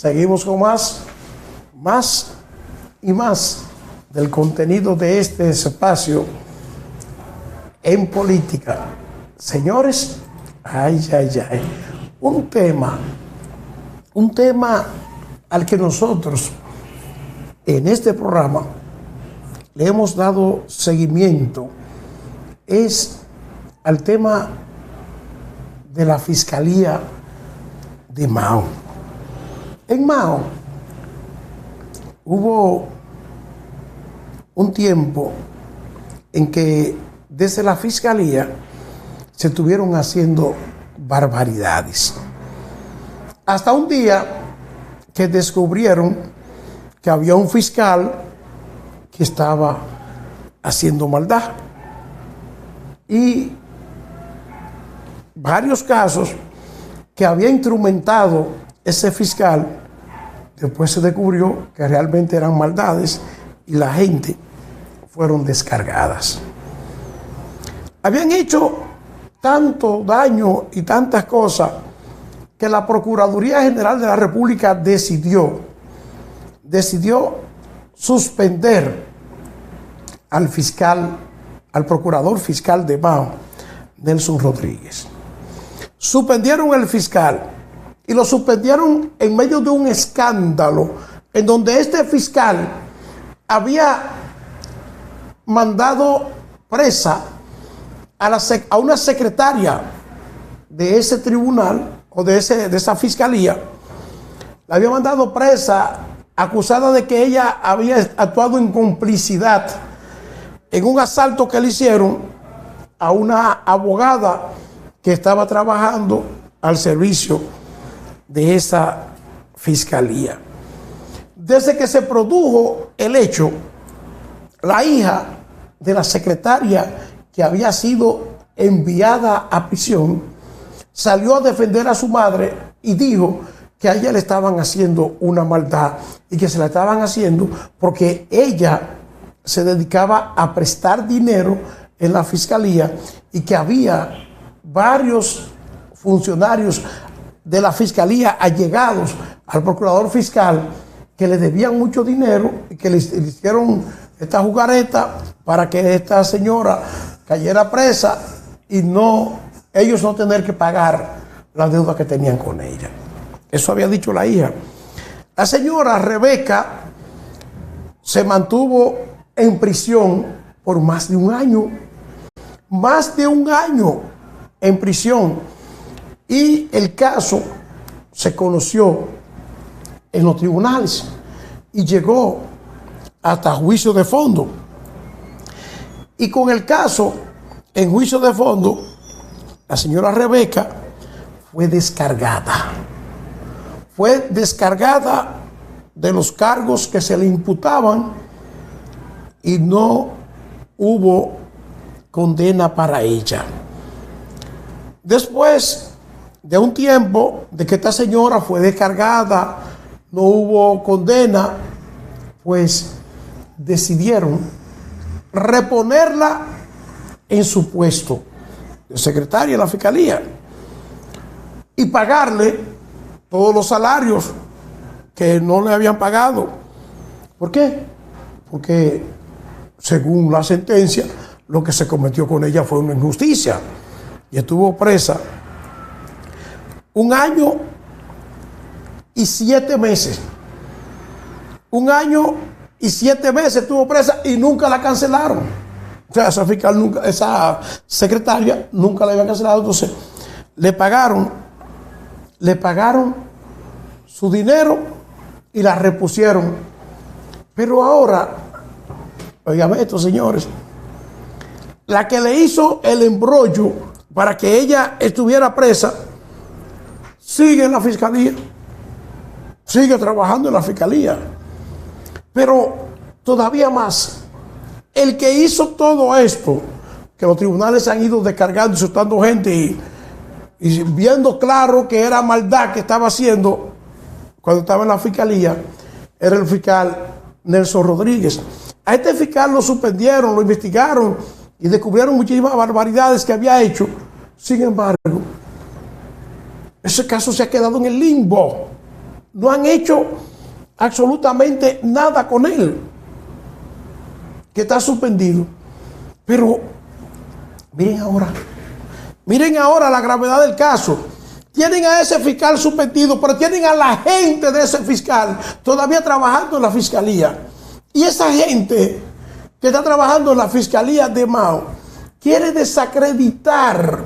Seguimos con más y más del contenido de este espacio en política. Señores, un tema al que nosotros en este programa le hemos dado seguimiento es al tema de la Fiscalía de Mao. En Mao hubo un tiempo en que desde la Fiscalía se estuvieron haciendo barbaridades. Hasta un día que descubrieron que había un fiscal que estaba haciendo maldad. Y varios casos que había instrumentado ese fiscal, después se descubrió que realmente eran maldades y la gente fueron descargadas. Habían hecho tanto daño y tantas cosas que la Procuraduría General de la República decidió suspender al fiscal, al procurador fiscal de Mao, Nelson Rodríguez. Suspendieron al fiscal y lo suspendieron en medio de un escándalo en donde este fiscal había mandado presa a una secretaria de ese tribunal o de esa fiscalía. La había mandado presa acusada de que ella había actuado en complicidad en un asalto que le hicieron a una abogada que estaba trabajando al servicio de esa fiscalía. Desde que se produjo el hecho, la hija de la secretaria que había sido enviada a prisión salió a defender a su madre y dijo que a ella le estaban haciendo una maldad y que se la estaban haciendo porque ella se dedicaba a prestar dinero en la fiscalía y que había varios funcionarios de la fiscalía allegados al procurador fiscal que le debían mucho dinero y que le hicieron esta jugareta para que esta señora cayera presa y ellos no tener que pagar la deuda que tenían con ella. Eso había dicho la hija. La señora Rebeca se mantuvo en prisión por más de un año. Más de un año en prisión. Y el caso se conoció en los tribunales y llegó hasta juicio de fondo. Y con el caso en juicio de fondo, la señora Rebeca fue descargada. Fue descargada de los cargos que se le imputaban y no hubo condena para ella. Después de un tiempo de que esta señora fue descargada, no hubo condena, pues decidieron reponerla en su puesto de secretaria de la Fiscalía y pagarle todos los salarios que no le habían pagado. ¿Por qué? Porque según la sentencia, lo que se cometió con ella fue una injusticia y estuvo presa 1 año y 7 meses. 1 año y 7 meses estuvo presa y nunca la cancelaron. O sea, esa fiscal esa secretaria nunca la habían cancelado. Entonces, le pagaron su dinero y la repusieron. Pero ahora, oigan esto, señores, la que le hizo el embrollo para que ella estuviera presa sigue en la fiscalía, sigue trabajando en la fiscalía. Pero todavía más, el que hizo todo esto, que los tribunales han ido descargando y soltando gente y viendo claro que era maldad que estaba haciendo cuando estaba en la fiscalía, era el fiscal Nelson Rodríguez. A este fiscal lo suspendieron, lo investigaron y descubrieron muchísimas barbaridades que había hecho. Sin embargo, ese caso se ha quedado en el limbo. no han hecho absolutamente nada con él, que está suspendido. Pero miren ahora la gravedad del caso. Tienen a ese fiscal suspendido, pero tienen a la gente de ese fiscal todavía trabajando en la fiscalía. Y esa gente que está trabajando en la fiscalía de Mao quiere desacreditar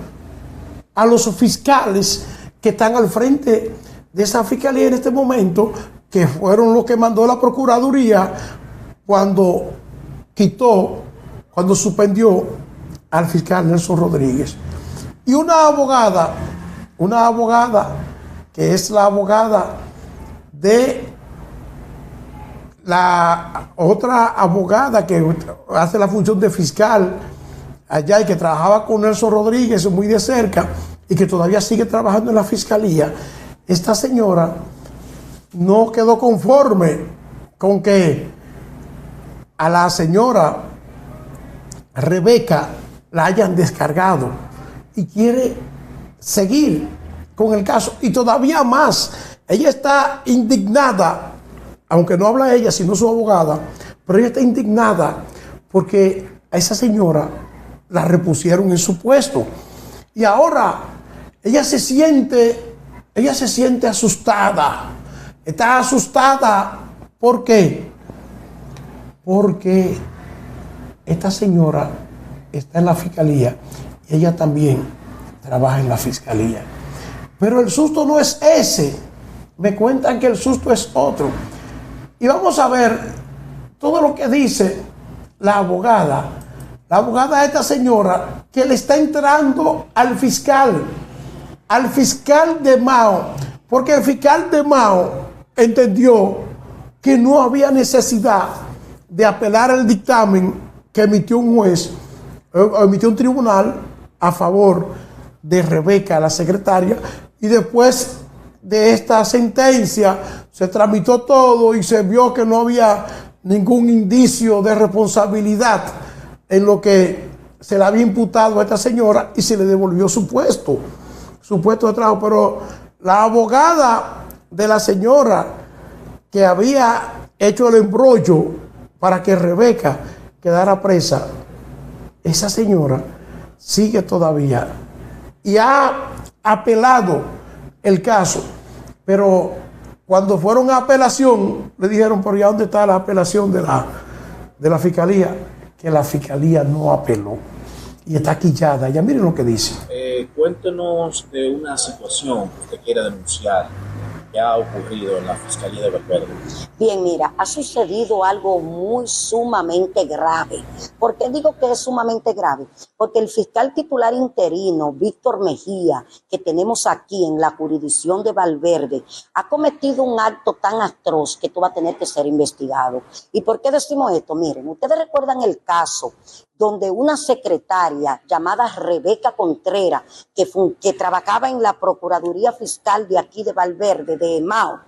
a los fiscales que están al frente de esa fiscalía en este momento, que fueron los que mandó la Procuraduría cuando suspendió al fiscal Nelson Rodríguez. Y una abogada que es la abogada de la otra abogada que hace la función de fiscal allá y que trabajaba con Nelson Rodríguez muy de cerca y que todavía sigue trabajando en la fiscalía. Esta señora no quedó conforme con que a la señora Rebeca la hayan descargado y quiere seguir con el caso. Y todavía más, ella está indignada, aunque no habla ella, sino su abogada, pero ella está indignada porque a esa señora la repusieron en su puesto. Y ahora ella se siente asustada. Está asustada. ¿Por qué? Porque esta señora está en la fiscalía y ella también trabaja en la fiscalía. Pero el susto no es ese. Me cuentan que el susto es otro. Y vamos a ver todo lo que dice la abogada de esta señora, que le está entrando al fiscal de Mao, porque el fiscal de Mao entendió que no había necesidad de apelar el dictamen que emitió un juez, emitió un tribunal a favor de Rebeca, la secretaria, y después de esta sentencia se tramitó todo y se vio que no había ningún indicio de responsabilidad en lo que se le había imputado a esta señora y se le devolvió su puesto de trabajo. Pero la abogada de la señora que había hecho el embrollo para que Rebeca quedara presa, esa señora sigue todavía y ha apelado el caso, pero cuando fueron a apelación le dijeron: ¿por ya dónde está la apelación de la fiscalía? Que la fiscalía no apeló y está quillada. Ya miren lo que dice. Cuéntenos de una situación que usted quiera denunciar que ha ocurrido en la Fiscalía de Valverde. Bien, mira, ha sucedido algo muy sumamente grave. ¿Por qué digo que es sumamente grave? Porque el fiscal titular interino, Víctor Mejía, que tenemos aquí en la jurisdicción de Valverde, ha cometido un acto tan atroz que esto va a tener que ser investigado. ¿Y por qué decimos esto? Miren, ustedes recuerdan el caso donde una secretaria llamada Rebeca Contreras, que trabajaba en la Procuraduría Fiscal de aquí de Valverde, de Mao,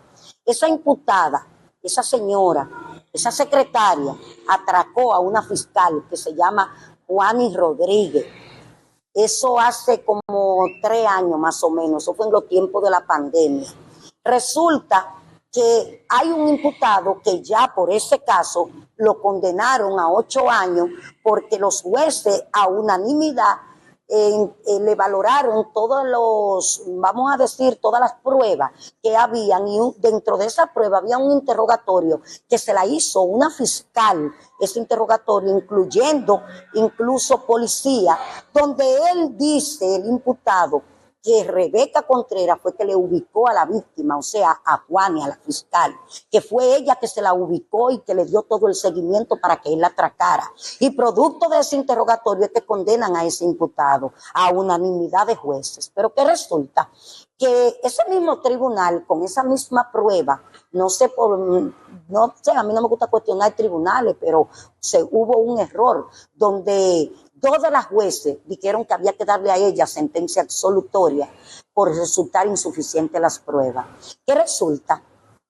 esa imputada, esa señora, esa secretaria, atracó a una fiscal que se llama Juani Rodríguez. Eso hace como 3 años más o menos, eso fue en los tiempos de la pandemia. Resulta que hay un imputado que ya por ese caso lo condenaron a 8 años porque los jueces a unanimidad le valoraron vamos a decir, todas las pruebas que habían, y dentro de esa prueba había un interrogatorio que se la hizo una fiscal, ese interrogatorio incluyendo incluso policía, donde él dice, el imputado, que Rebeca Contreras fue que le ubicó a la víctima, o sea, a Juani, a la fiscal, que fue ella que se la ubicó y que le dio todo el seguimiento para que él la atracara. Y producto de ese interrogatorio es que condenan a ese imputado a unanimidad de jueces. Pero ¿qué resulta? Que ese mismo tribunal, con esa misma prueba, no sé, a mí no me gusta cuestionar tribunales, pero hubo un error donde 2 de las jueces dijeron que había que darle a ella sentencia absolutoria por resultar insuficientes las pruebas. ¿Qué resulta?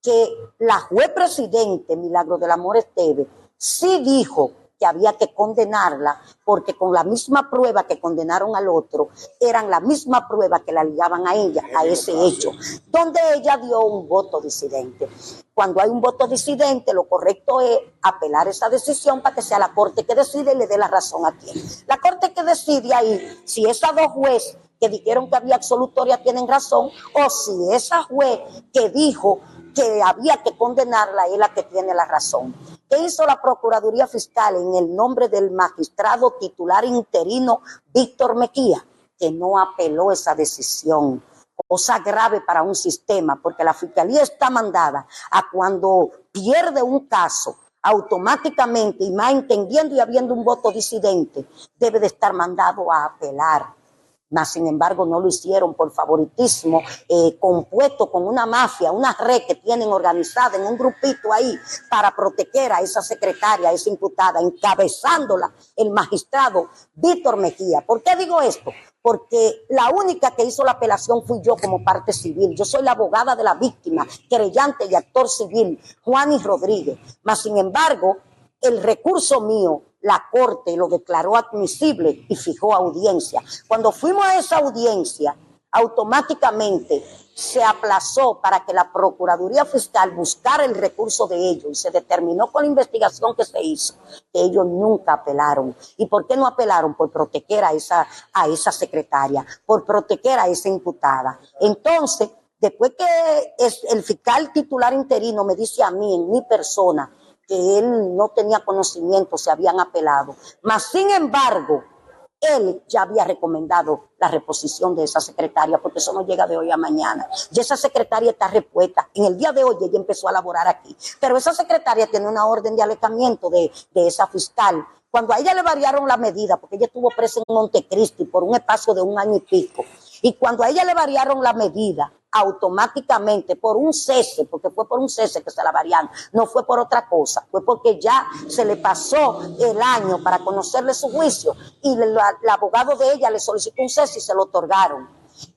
Que la juez presidente, Milagro del Amor Esteves, sí dijo que había que condenarla, porque con la misma prueba que condenaron al otro, eran la misma prueba que la ligaban a ella, a ese hecho, donde ella dio un voto disidente. Cuando hay un voto disidente, lo correcto es apelar esa decisión para que sea la Corte que decide y le dé la razón a quien. La Corte que decide ahí, si esas dos jueces que dijeron que había absolutoria tienen razón, o si esa juez que dijo que había que condenarla es la que tiene la razón. ¿Qué hizo la Procuraduría Fiscal en el nombre del magistrado titular interino Víctor Mejía? Que no apeló esa decisión. Cosa grave para un sistema, porque la Fiscalía está mandada a cuando pierde un caso, automáticamente, y más entendiendo y habiendo un voto disidente, debe de estar mandado a apelar. Mas, sin embargo, no lo hicieron por favoritismo, compuesto con una mafia, una red que tienen organizada en un grupito ahí para proteger a esa secretaria, a esa imputada, encabezándola el magistrado Víctor Mejía. ¿Por qué digo esto? Porque la única que hizo la apelación fui yo como parte civil. Yo soy la abogada de la víctima, querellante y actor civil, Juanis Rodríguez. Mas, sin embargo, el recurso mío, la Corte lo declaró admisible y fijó audiencia. Cuando fuimos a esa audiencia, automáticamente se aplazó para que la Procuraduría Fiscal buscara el recurso de ellos y se determinó con la investigación que se hizo que ellos nunca apelaron. ¿Y por qué no apelaron? Por proteger a esa secretaria, por proteger a esa imputada. Entonces, después que el fiscal titular interino me dice a mí, en mi persona, que él no tenía conocimiento, se habían apelado. Mas, sin embargo, él ya había recomendado la reposición de esa secretaria, porque eso no llega de hoy a mañana. Y esa secretaria está repuesta. En el día de hoy ella empezó a laborar aquí. Pero esa secretaria tiene una orden de alejamiento de esa fiscal. Cuando a ella le variaron la medida, porque ella estuvo presa en Montecristi por un espacio de 1 año y pico, y cuando a ella le variaron la medida, automáticamente por un cese, porque fue por un cese que se la variaron, no fue por otra cosa, fue porque ya se le pasó el año para conocerle su juicio y el abogado de ella le solicitó un cese y se lo otorgaron.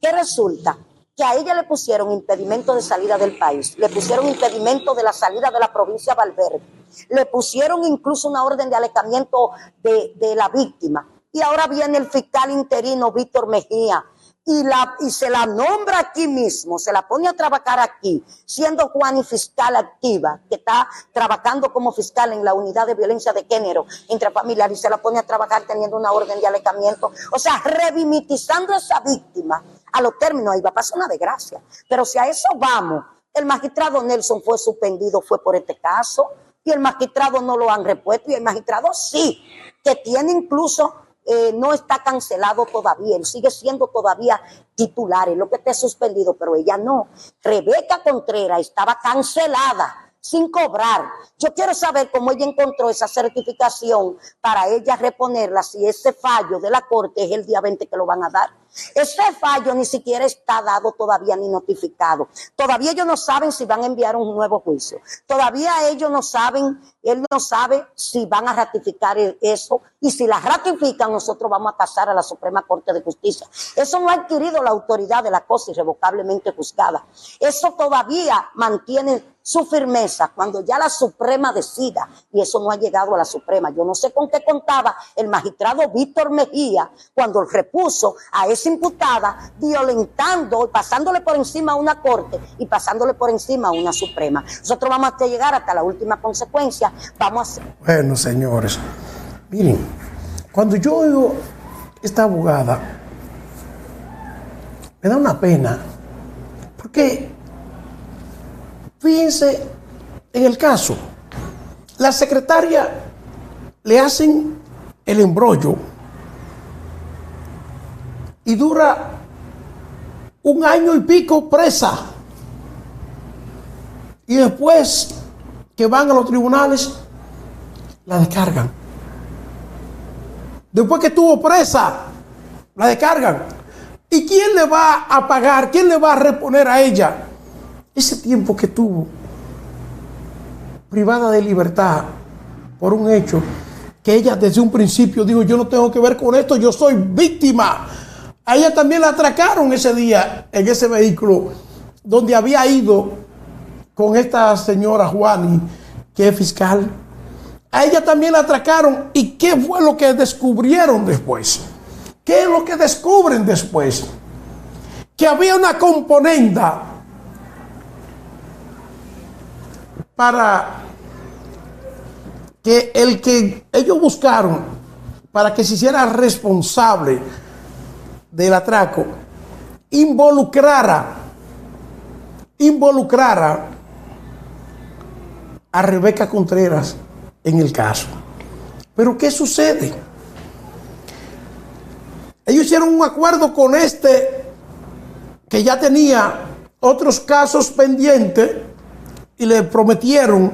¿Qué resulta? Que a ella le pusieron impedimento de salida del país, le pusieron impedimento de la salida de la provincia de Valverde, le pusieron incluso una orden de alejamiento de la víctima, y ahora viene el fiscal interino Víctor Mejía y se la nombra aquí mismo, se la pone a trabajar aquí, siendo Juanis fiscal activa, que está trabajando como fiscal en la unidad de violencia de género intrafamiliar, y se la pone a trabajar teniendo una orden de alejamiento, o sea, revimitizando a esa víctima. A los términos, ahí va a pasar una desgracia. Pero si a eso vamos, el magistrado Nelson fue suspendido, fue por este caso, y el magistrado no lo han repuesto, y el magistrado sí, que tiene incluso, no está cancelado todavía, él sigue siendo todavía titular, es lo que está suspendido, pero ella no. Rebeca Contreras estaba cancelada, sin cobrar. Yo quiero saber cómo ella encontró esa certificación para ella reponerla, si ese fallo de la Corte es el día 20 que lo van a dar. Ese fallo ni siquiera está dado todavía ni notificado. Todavía ellos no saben si van a enviar un nuevo juicio. Todavía ellos no saben, él no sabe si van a ratificar eso, y si la ratifican nosotros vamos a pasar a la Suprema Corte de Justicia. Eso no ha adquirido la autoridad de la cosa irrevocablemente juzgada. Eso todavía mantiene su firmeza cuando ya la Suprema decida, y eso no ha llegado a la Suprema. Yo no sé con qué contaba el magistrado Víctor Mejía cuando repuso a esa imputada, violentando, pasándole por encima a una Corte y pasándole por encima a una Suprema. Nosotros vamos a llegar hasta la última consecuencia. Vamos a... Bueno, señores, miren, cuando yo oigo esta abogada, me da una pena, porque fíjense en el caso, la secretaria le hacen el embrollo y dura 1 año y pico presa, y después que van a los tribunales la descargan. Después que estuvo presa la descargan. ¿Y quién le va a pagar? ¿Quién le va a reponer a ella ese tiempo que tuvo privada de libertad por un hecho que ella desde un principio dijo: yo no tengo que ver con esto, yo soy víctima? A ella también la atracaron ese día en ese vehículo donde había ido con esta señora Juani, que es fiscal. A ella también la atracaron. ¿Y qué fue lo que descubrieron después? ¿Qué es lo que descubren después? Que había una componenda para que el que ellos buscaron para que se hiciera responsable del atraco involucrara a Rebeca Contreras en el caso. Pero ¿qué sucede? Ellos hicieron un acuerdo con este que ya tenía otros casos pendientes y le prometieron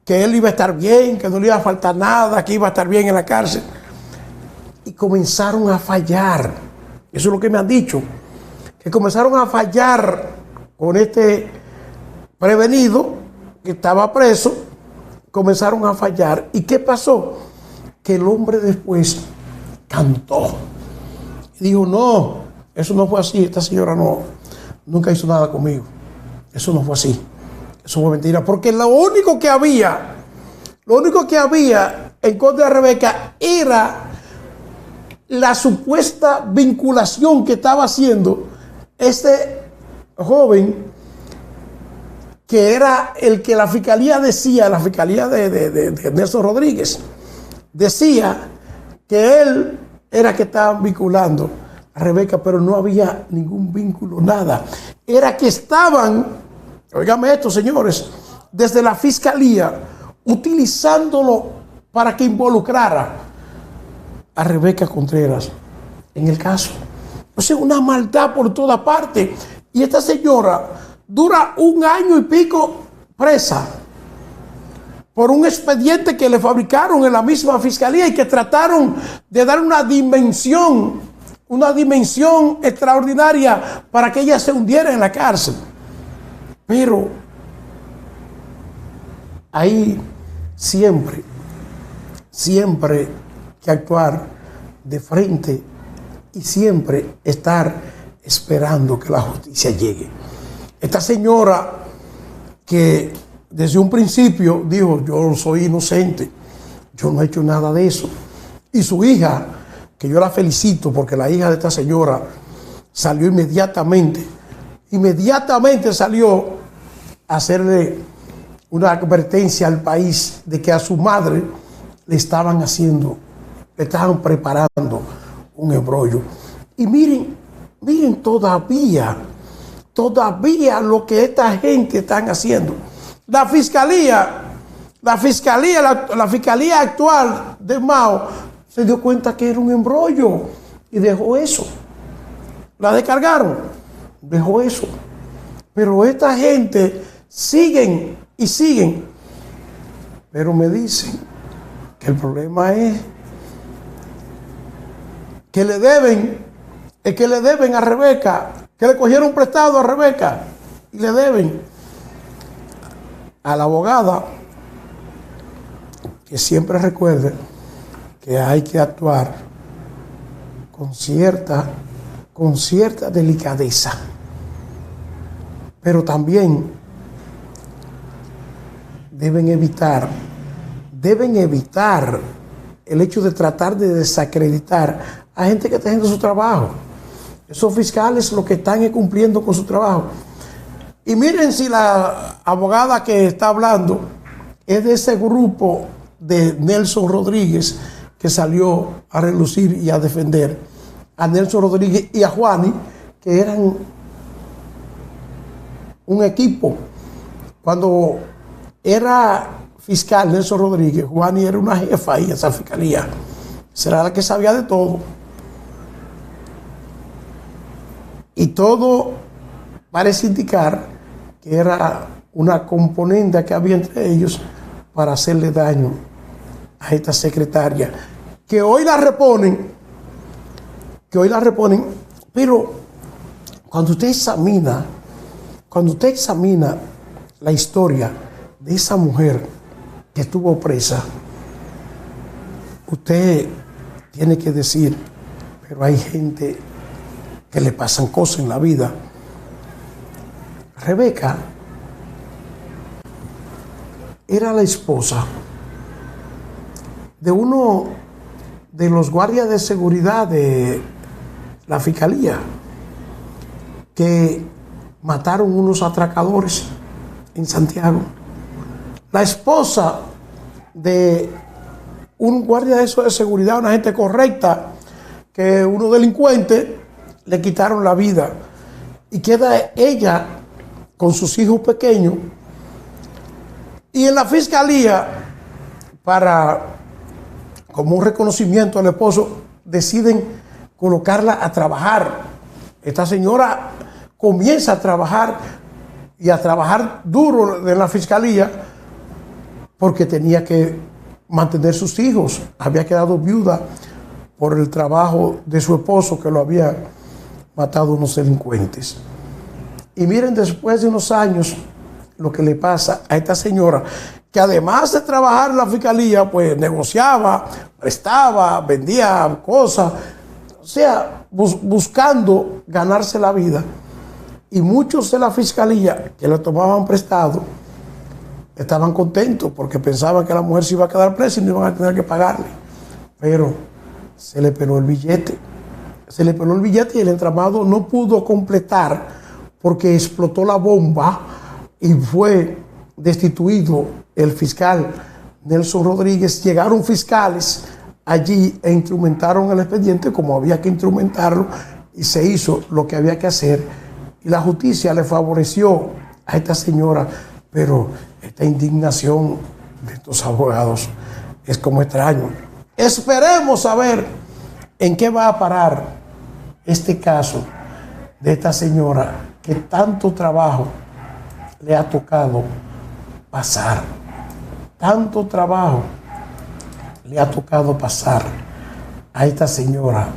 que él iba a estar bien, que no le iba a faltar nada, que iba a estar bien en la cárcel. Y comenzaron a fallar. Eso es lo que me han dicho. Que comenzaron a fallar con este prevenido que estaba preso. Comenzaron a fallar. ¿Y qué pasó? Que el hombre después cantó. Y dijo, no, eso no fue así. Esta señora nunca hizo nada conmigo. Eso no fue así. Eso fue mentira. Porque lo único que había en contra de Rebeca era la supuesta vinculación que estaba haciendo este joven, que era el que la fiscalía decía, la fiscalía de Nelson Rodríguez, decía que él era que estaban vinculando a Rebeca, pero no había ningún vínculo, nada. Era que estaban, óigame esto, señores, desde la fiscalía, utilizándolo para que involucrara a Rebeca Contreras en el caso. O sea, una maldad por toda parte. Y esta señora dura 1 año y pico presa por un expediente que le fabricaron en la misma fiscalía y que trataron de dar una dimensión extraordinaria para que ella se hundiera en la cárcel. Pero hay siempre que actuar de frente y siempre estar esperando que la justicia llegue. Esta señora que desde un principio dijo, yo soy inocente, yo no he hecho nada de eso. Y su hija, que yo la felicito porque la hija de esta señora salió inmediatamente salió a hacerle una advertencia al país de que a su madre le estaban preparando un embrollo. Y miren todavía lo que esta gente están haciendo. La fiscalía actual de Mao se dio cuenta que era un embrollo y dejó eso. La descargaron, dejó eso. Pero esta gente siguen y siguen. Pero me dicen que el problema es que le deben a Rebeca, que le cogieron prestado a Rebeca y le deben a la abogada, que siempre recuerde que hay que actuar con cierta delicadeza, pero también deben evitar el hecho de tratar de desacreditar a gente que está haciendo su trabajo. Esos fiscales lo que están es cumpliendo con su trabajo. Y miren si la abogada que está hablando es de ese grupo de Nelson Rodríguez que salió a relucir y a defender a Nelson Rodríguez y a Juani, que eran un equipo. Cuando era fiscal Nelson Rodríguez, Juani era una jefa ahí en esa fiscalía. Será la que sabía de todo. Y todo parece indicar que era una componente que había entre ellos para hacerle daño a esta secretaria, que hoy la reponen, pero cuando usted examina la historia de esa mujer que estuvo presa, usted tiene que decir, pero hay gente que le pasan cosas en la vida. Rebeca era la esposa de uno de los guardias de seguridad de la fiscalía que mataron unos atracadores en Santiago. La esposa de un guardia de seguridad, una gente correcta, que unos delincuentes le quitaron la vida, y queda ella con sus hijos pequeños. Y en la fiscalía, como un reconocimiento al esposo, deciden colocarla a trabajar. Esta señora comienza a trabajar, y a trabajar duro en la fiscalía, porque tenía que mantener sus hijos. Había quedado viuda por el trabajo de su esposo, que lo había matado unos delincuentes. Y miren, después de unos años, lo que le pasa a esta señora, que además de trabajar en la fiscalía, pues negociaba, prestaba, vendía cosas, o sea, buscando ganarse la vida. Y muchos de la fiscalía que le tomaban prestado estaban contentos, porque pensaban que la mujer se iba a quedar presa y no iban a tener que pagarle. Pero se le peló el billete. Se le peló el billete y el entramado no pudo completar, porque explotó la bomba y fue destituido el fiscal Nelson Rodríguez. Llegaron fiscales allí e instrumentaron el expediente como había que instrumentarlo, y se hizo lo que había que hacer, y la justicia le favoreció a esta señora. Pero esta indignación de estos abogados es como extraño. Esperemos a ver en qué va a parar este caso de esta señora que tanto trabajo le ha tocado pasar. Tanto trabajo le ha tocado pasar a esta señora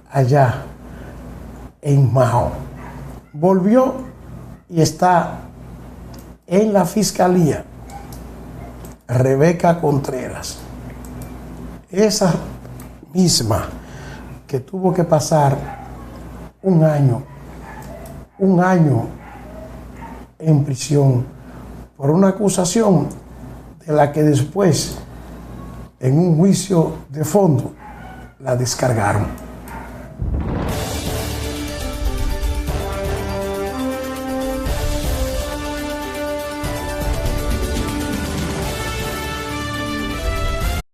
allá en Mao. Volvió y está en la fiscalía Rebeca Contreras, esa misma que tuvo que pasar un año en prisión por una acusación de la que después, en un juicio de fondo, la descargaron.